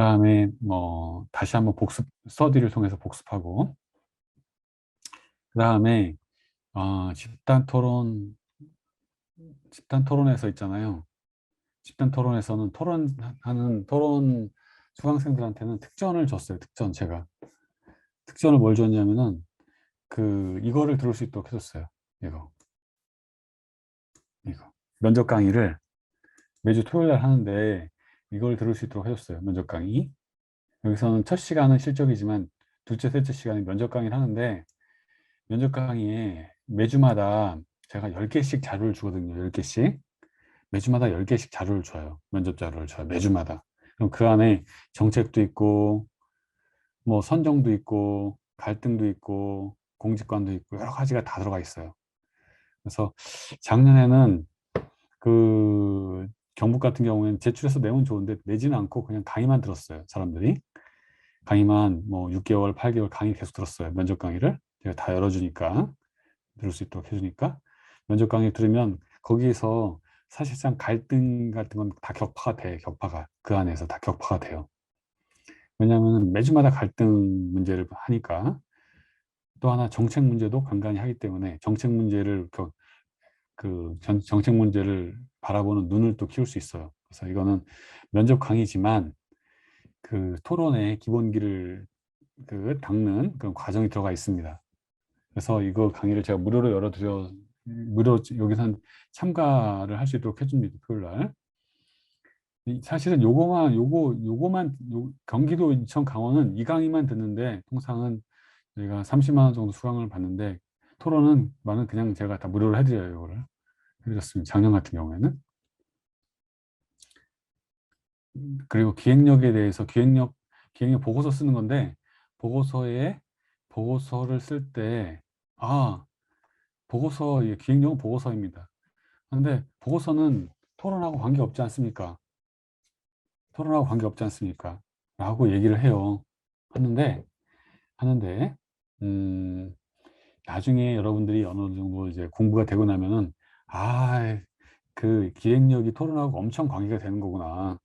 다음에 뭐 다시 한번 복습 스터디를 통해서 복습하고, 그 다음에 집단 토론에서 있잖아요. 집단 토론에서는 토론 수강생들한테는 특전을 줬어요. 제가 특전을 뭘 줬냐면은 이거를 들을 수 있도록 해줬어요. 이거 면접 강의를 매주 토요일 날 하는데 이걸 들을 수 있도록 해줬어요. 면접 강의. 여기서는 첫 시간은 실적이지만 둘째, 셋째 시간에 면접 강의를 하는데, 면접 강의에 매주마다 제가 10개씩 자료를 주거든요. 10개씩. 매주마다 10개씩 자료를 줘요. 면접 자료를 줘요. 매주마다. 그럼 그 안에 정책도 있고, 뭐 선정도 있고, 갈등도 있고, 공직관도 있고, 여러 가지가 다 들어가 있어요. 그래서 작년에는 그 경북 같은 경우에는 제출해서 내면 좋은데 내지는 않고 그냥 강의만 들었어요. 사람들이. 강의만 뭐 6개월, 8개월 강의 계속 들었어요. 면접 강의를. 제가 다 열어주니까, 들을 수 있도록 해주니까. 면접 강의 들으면 거기에서 사실상 갈등 같은 건 다 격파가 돼. 격파가. 그 안에서 다 격파가 돼요. 왜냐하면 매주마다 갈등 문제를 하니까. 또 하나 정책 문제도 간간히 하기 때문에 정책 문제를 정책 문제를 바라보는 눈을 또 키울 수 있어요. 그래서 이거는 면접 강의지만 토론의 기본기를 닦는 그런 과정이 들어가 있습니다. 그래서 이거 강의를 제가 무료로 여기서 참가를 할 수 있도록 해줍니다. 토요일 날. 사실은 경기도, 인천, 강원은 이 강의만 듣는데 통상은 저희가 30만 원 정도 수강을 받는데, 토론은 그냥 제가 다 무료로 해드려요. 이거를 해드렸습니다. 작년 같은 경우에는. 그리고 기획력에 대해서 기획력 보고서 쓰는 건데, 보고서를 쓸 때, 기획력은 보고서입니다. 근데 보고서는 토론하고 관계없지 않습니까? 토론하고 관계없지 않습니까? 라고 얘기를 해요. 하는데, 음, 나중에 여러분들이 어느 정도 이제 공부가 되고 나면은, 기획력이 토론하고 엄청 관계가 되는 거구나.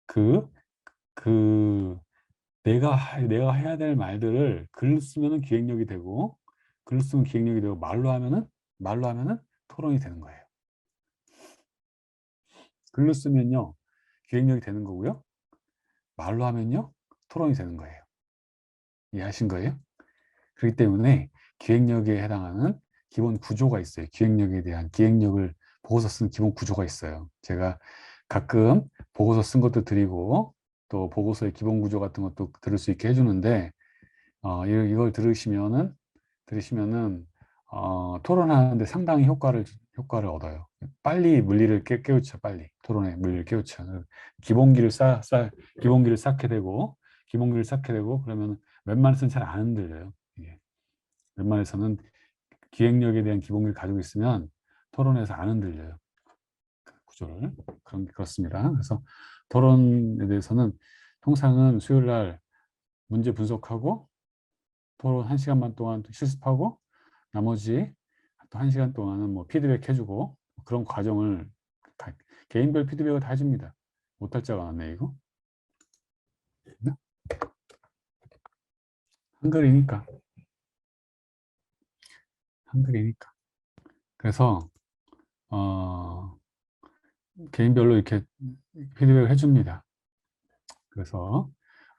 그, 그, 내가 해야 될 말들을 글로 쓰면은 기획력이 되고, 글로 쓰면 기획력이 되고, 말로 하면은 토론이 되는 거예요. 글로 쓰면요, 기획력이 되는 거고요. 말로 하면요, 토론이 되는 거예요. 이해하신 거예요? 그렇기 때문에 기획력에 해당하는 기본 구조가 있어요. 기획력을 보고서 쓰는 기본 구조가 있어요. 제가 가끔 보고서 쓴 것도 드리고, 또 보고서의 기본 구조 같은 것도 들을 수 있게 해주는데, 이걸 들으시면은 토론하는데 상당히 효과를 얻어요. 빨리 물리를 깨우쳐, 빨리 토론의 물리를 깨우쳐. 기본기를 쌓게 되고, 그러면 웬만해서는 잘 안 흔들려요. 이게. 웬만해서는 기획력에 대한 기본기를 가지고 있으면 토론에서 안 흔들려요. 구조를. 그렇습니다. 그래서 토론에 대해서는 통상은 수요일 날 문제 분석하고, 토론 1시간 반 동안 실습하고, 나머지 또 1시간 동안은 뭐 피드백 해주고, 그런 과정을 개인별 피드백을 다 해줍니다. 못할 자가 많네, 이거. 한글이니까. 한글이니까. 그래서, 개인별로 이렇게 피드백을 해줍니다. 그래서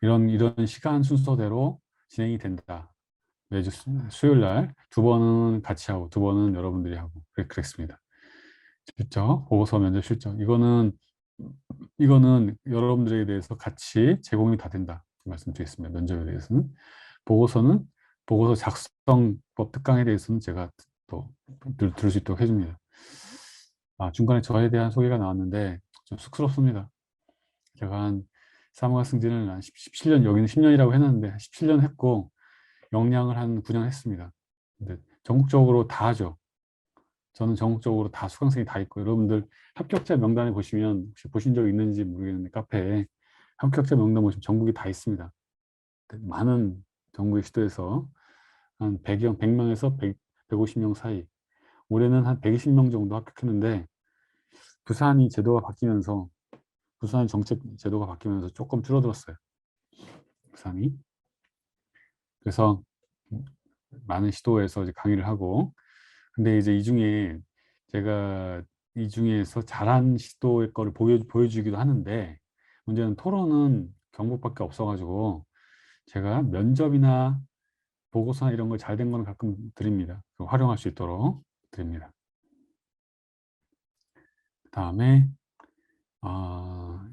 이런 시간 순서대로 진행이 된다. 매주 수요일 날 2번은 같이 하고 2번은 여러분들이 하고 그랬습니다. 실적, 보고서, 면접 실적. 이거는 여러분들에 대해서 같이 제공이 다 된다. 말씀드리겠습니다. 면접에 대해서는. 보고서는 보고서 작성법 특강에 대해서는 제가 또 들을 수 있도록 해줍니다. 중간에 저에 대한 소개가 나왔는데 좀 쑥스럽습니다. 제가 사무관 승진을 한 17년, 여기는 10년이라고 해놨는데 17년 했고, 역량을 한 9년 했습니다. 근데 전국적으로 다 하죠. 저는 전국적으로 다 수강생이 다 있고, 여러분들 합격자 명단에 보시면, 혹시 보신 적 있는지 모르겠는데, 카페에 합격자 명단 보시면 전국이 다 있습니다. 많은 전국의 시도에서 한 100명에서 150명 사이, 올해는 한 120명 정도 합격했는데, 부산이 제도가 바뀌면서 부산 정책 제도가 바뀌면서 조금 줄어들었어요. 부산이. 그래서 많은 시도에서 이제 강의를 하고, 근데 이제 이 중에 제가 이 중에서 잘한 시도의 거를 보여주기도 하는데, 문제는 토론은 경북밖에 없어가지고 제가 면접이나 보고서나 이런 걸 잘 된 거는 가끔 드립니다. 활용할 수 있도록 드립니다. 그 다음에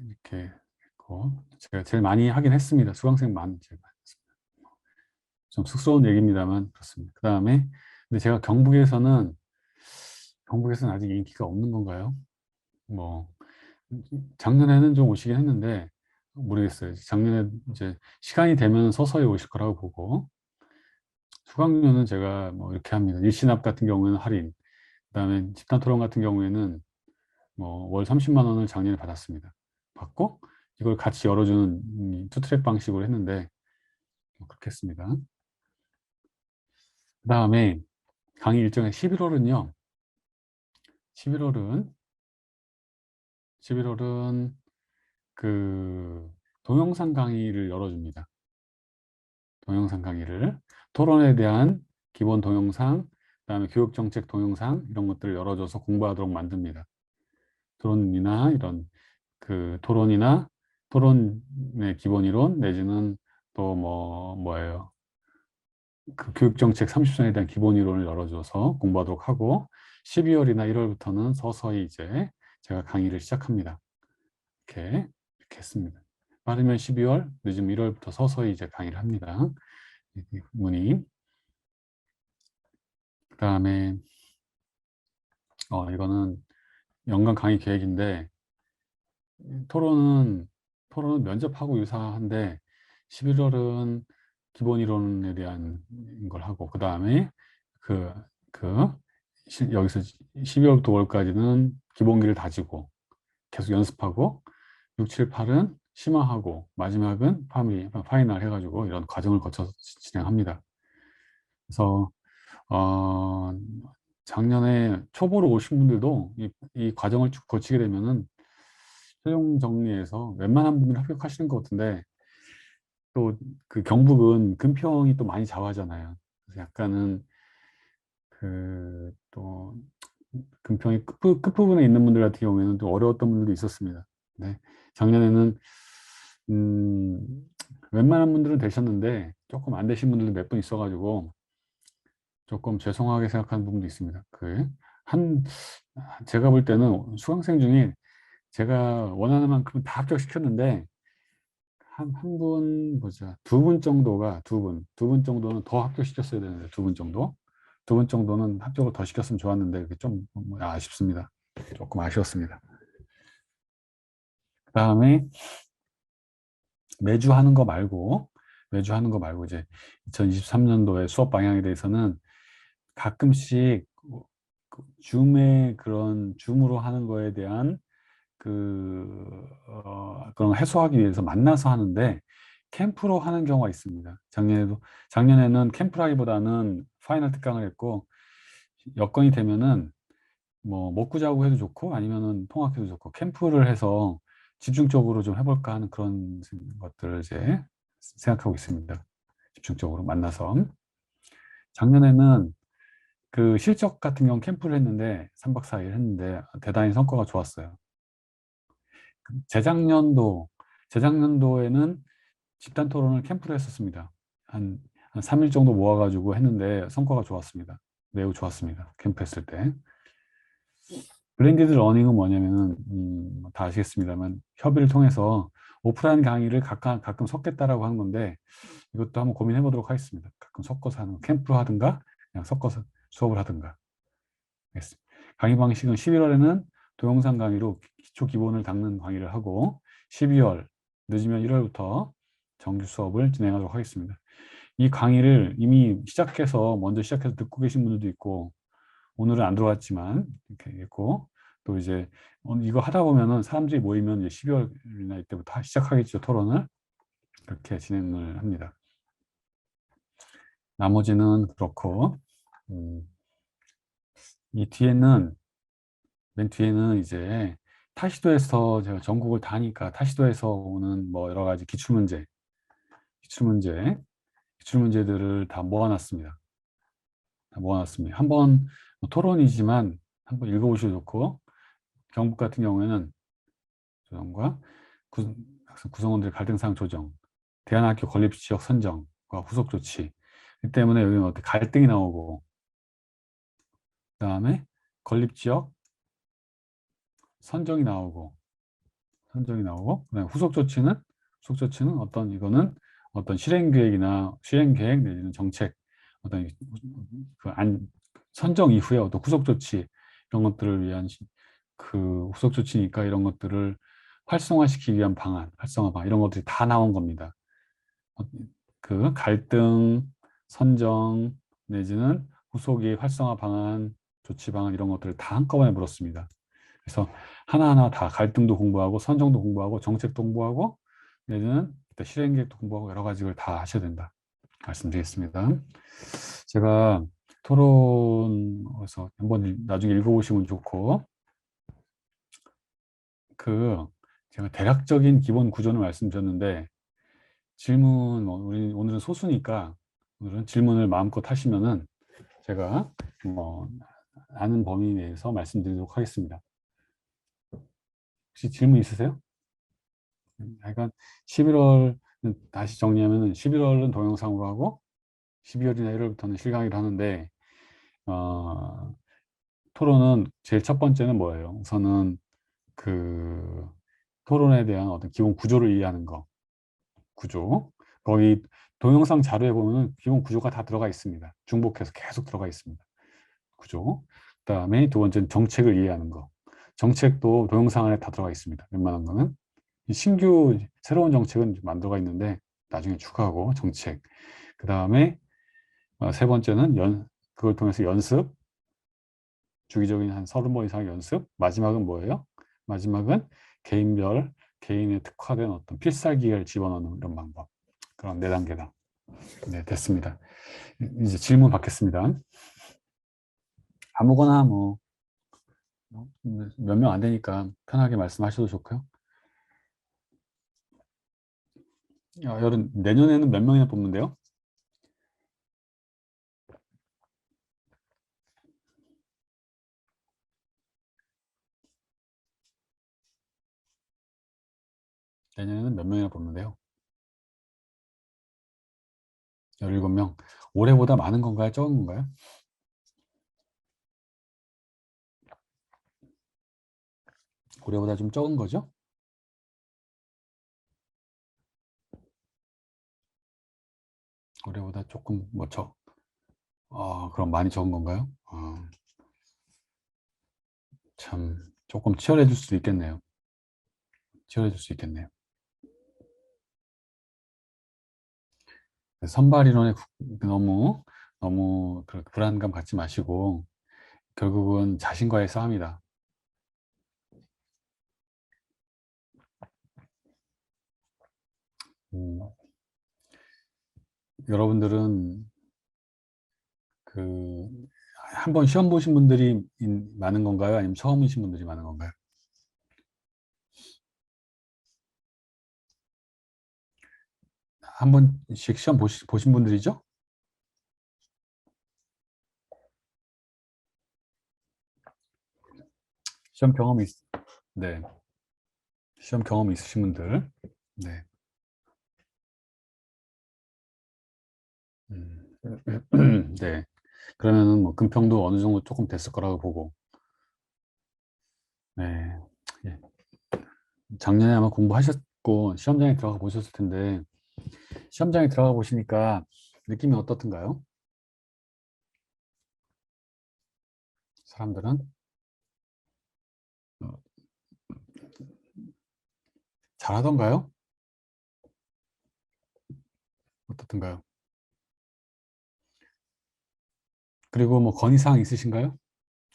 이렇게 했고, 제가 제일 많이 하긴 했습니다. 수강생 많이 제가 했습니다. 좀 쑥스러운 얘기입니다만 그렇습니다. 그 다음에 근데 제가 경북에서는 아직 인기가 없는 건가요? 뭐 작년에는 좀 오시긴 했는데 모르겠어요. 작년에 이제 시간이 되면 서서히 오실 거라고 보고, 수강료는 제가 뭐 이렇게 합니다. 일시납 같은 경우에는 할인, 그다음에 집단 토론 같은 경우에는 뭐 월 30만 원을 작년에 받았습니다. 받고 이걸 같이 열어주는 투트랙 방식으로 했는데 뭐 그렇게 했습니다. 그다음에 강의 일정의 11월은요. 11월은 그 동영상 강의를 열어줍니다. 동영상 강의를, 토론에 대한 기본 동영상, 그다음에 교육정책 동영상 이런 것들을 열어줘서 공부하도록 만듭니다. 토론이나 이런 그 토론의 기본 이론 내지는 또 뭐예요? 그 교육정책 30선에 대한 기본 이론을 열어줘서 공부하도록 하고, 12월이나 1월부터는 서서히 이제 제가 강의를 시작합니다. 이렇게 했습니다. 빠르면 12월, 늦으면 1월부터 서서히 이제 강의를 합니다. 문의. 그 다음에 이거는 연간 강의 계획인데, 토론은 면접하고 유사한데 11월은 기본 이론에 대한 걸 하고, 그 다음에 그, 여기서 12월부터 5월까지는 기본기를 다지고 계속 연습하고, 6, 7, 8은 심화하고, 마지막은 파이널 해가지고 이런 과정을 거쳐서 진행합니다. 그래서 작년에 초보로 오신 분들도 이 과정을 쭉 거치게 되면은 최종 정리해서 웬만한 분들 합격하시는 것 같은데, 또 그 경북은 금평이 또 많이 좌우하잖아요. 그래서 약간은 또 금평이 끝부분에 있는 분들 같은 경우에는 좀 어려웠던 분들도 있었습니다. 네. 작년에는 웬만한 분들은 되셨는데 조금 안 되신 분들도 몇 분 있어가지고 조금 죄송하게 생각하는 부분도 있습니다. 제가 볼 때는 수강생 중에 제가 원하는 만큼 다 합격시켰는데, 한 분 보자. 두 분 정도는 더 합격시켰어야 되는데, 두 분 정도는 합격을 더 시켰으면 좋았는데, 그게 좀 아쉽습니다. 조금 아쉬웠습니다. 그 다음에 매주 하는 거 말고 이제 2023년도의 수업 방향에 대해서는 가끔씩 줌으로 하는 거에 대한 그런 해소하기 위해서 만나서 하는데, 캠프로 하는 경우가 있습니다. 작년에는 캠프라기보다는 파이널 특강을 했고, 여건이 되면은 뭐 먹고 자고 해도 좋고 아니면은 통학해도 좋고 캠프를 해서 집중적으로 좀 해볼까 하는 그런 것들을 이제 생각하고 있습니다. 집중적으로 만나서. 작년에는 그 실적 같은 경우 캠프를 했는데 3박 4일 했는데 대단히 성과가 좋았어요. 재작년도에는 집단 토론을 캠프로 했었습니다. 한 3일 정도 모아가지고 했는데 성과가 좋았습니다. 매우 좋았습니다. 캠프 했을 때. 블렌디드 러닝은 뭐냐면은, 다 아시겠습니다만, 협의를 통해서 오프라인 강의를 가끔 섞겠다라고 하는 건데, 이것도 한번 고민해 보도록 하겠습니다. 가끔 섞어서 하는, 캠프로 하든가, 그냥 섞어서 수업을 하든가. 알겠습니다. 강의 방식은 11월에는 동영상 강의로 기초 기본을 닦는 강의를 하고, 12월, 늦으면 1월부터 정규 수업을 진행하도록 하겠습니다. 이 강의를 이미 먼저 시작해서 듣고 계신 분들도 있고, 오늘은 안 들어왔지만, 이렇게 있고, 또 이제 이거 하다 보면은 사람들이 모이면 이제 12월이나 이때부터 시작하겠죠, 토론을. 그렇게 진행을 합니다. 나머지는 그렇고, 음, 맨 뒤에는 이제 타시도에서 제가 전국을 다니까 타시도에서 오는 뭐 여러 가지 기출문제, 기출문제들을 다 모아놨습니다. 다 모아놨습니다. 한번 뭐 토론이지만 한번 읽어보셔도 좋고, 경북 같은 경우에는 조정과 학생 구성원들의 갈등사항 조정, 대안학교 건립지역 선정과 후속 조치. 이 때문에 여기는 어떻게 갈등이 나오고, 그다음에 건립지역 선정이 나오고, 그다음에 후속 조치는 어떤 실행 계획이나 실행 계획 내지는 정책, 어떤 선정 이후에 어떤 후속 조치 이런 것들을 위한 그 후속 조치니까 이런 것들을 활성화시키기 위한 방안, 활성화 방안 이런 것들이 다 나온 겁니다. 그 갈등, 선정 내지는 후속의 활성화 방안, 조치 방안 이런 것들을 다 한꺼번에 물었습니다. 그래서 하나하나 다 갈등도 공부하고 선정도 공부하고 정책도 공부하고 내지는 실행 계획도 공부하고 여러 가지를 다 하셔야 된다 말씀드리겠습니다. 제가 토론에서 한번 나중에 읽어보시면 좋고, 제가 대략적인 기본 구조는 말씀드렸는데 질문 우리 오늘은 소수니까 오늘은 질문을 마음껏 하시면은 제가 뭐 아는 범위 내에서 말씀드리도록 하겠습니다. 혹시 질문 있으세요? 약간 11월 다시 정리하면은 11월은 동영상으로 하고 12월이나 1월부터는 실강의를 하는데 어, 토론은 제일 첫 번째는 뭐예요? 우선은 그 토론에 대한 어떤 기본 구조를 이해하는 거. 구조. 거기 동영상 자료에 보면 기본 구조가 다 들어가 있습니다. 중복해서 계속 들어가 있습니다. 구조. 그다음에 두 번째는 정책을 이해하는 거. 정책도 동영상 안에 다 들어가 있습니다. 웬만한 거는. 신규 새로운 정책은 만들어가 있는데 나중에 추가하고 정책. 그다음에 세 번째는 그걸 통해서 연습. 주기적인 한 30번 이상의 연습. 마지막은 뭐예요? 마지막은 개인에 특화된 어떤 필살기를 집어넣는 이런 방법. 그런 네 단계다. 네, 됐습니다. 이제 질문 받겠습니다. 아무거나 뭐 몇 명 안 되니까 편하게 말씀하셔도 좋고요. 내년에는 몇 명이나 뽑는데요? 내년에는 몇 명이나 뽑는데요? 17명. 올해보다 많은 건가요? 적은 건가요? 올해보다 좀 적은 거죠? 올해보다 조금 그럼 많이 적은 건가요? 참 조금 치열해질 수도 있겠네요. 치열해질 수 있겠네요. 선발 인원에 너무 그렇게 불안감 갖지 마시고 결국은 자신과의 싸움이다. 음, 여러분들은 한 번 시험 보신 분들이 많은 건가요? 아니면 처음 오신 분들이 많은 건가요? 한 번씩 시험 보신 분들이죠? 시험 경험이 네, 시험 경험이 있으신 분들. 네. 네. 그러면은 뭐 금평도 어느 정도 조금 됐을 거라고 보고. 네. 예. 작년에 아마 공부하셨고 시험장에 들어가 보셨을 텐데 시험장에 들어가 보시니까 느낌이 어떻던가요? 사람들은 어, 잘하던가요? 어떻던가요? 그리고 뭐 건의사항 있으신가요?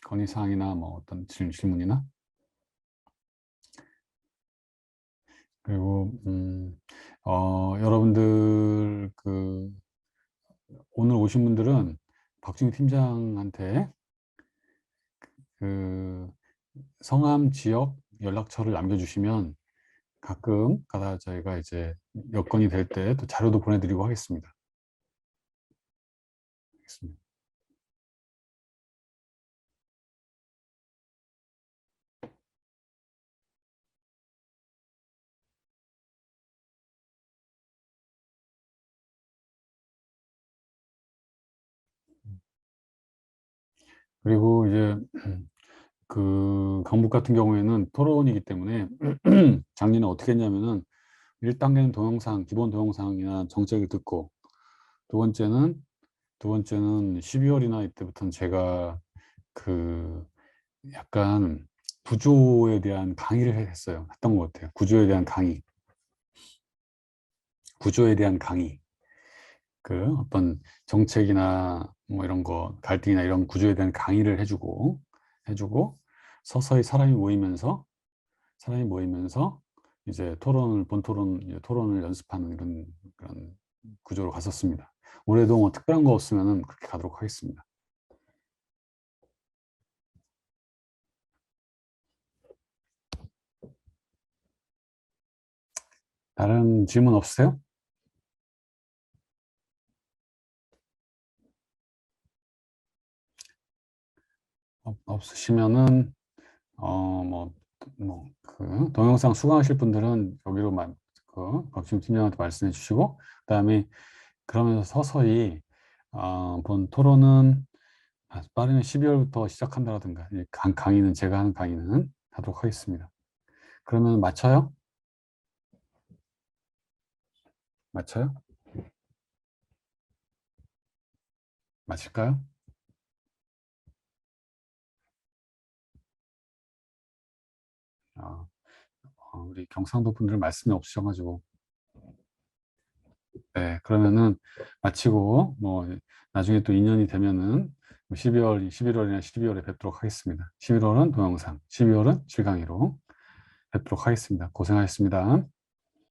건의사항이나 뭐 어떤 질문이나 그리고 여러분들 오늘 오신 분들은 박준희 팀장한테 그 성함, 지역, 연락처를 남겨주시면 가끔 가다 저희가 이제 여건이 될 때 또 자료도 보내드리고 하겠습니다. 알겠습니다. 그리고 이제 그 강북 같은 경우에는 토론이기 때문에 작년에 어떻게 했냐면은 1단계는 동영상, 기본 동영상이나 정책을 듣고 두 번째는 12월이나 이때부터는 제가 그 약간 구조에 대한 강의를 했던 것 같아요. 구조에 대한 강의. 그 어떤 정책이나 뭐 이런 거 갈등이나 이런 구조에 대한 강의를 해주고 서서히 사람이 모이면서 이제 이제 토론을 연습하는 그런 구조로 갔었습니다. 올해도 뭐 특별한 거 없으면은 그렇게 가도록 하겠습니다. 다른 질문 없으세요? 없으시면은 그 동영상 수강하실 분들은 여기로만 박지훈 팀장한테 말씀해 주시고 그다음에 그러면서 서서히 본 토론은 빠르면 12월부터 시작한다라든가 강의는 제가 하는 강의는 하도록 하겠습니다. 그러면 맞춰요? 맞춰요? 맞을까요? 어, 우리 경상도 분들 말씀이 없으셔가지고 네, 그러면은 마치고 뭐 나중에 또 인연이 되면은 11월이나 12월에 뵙도록 하겠습니다. 11월은 동영상, 12월은 실강의로 뵙도록 하겠습니다. 고생하셨습니다.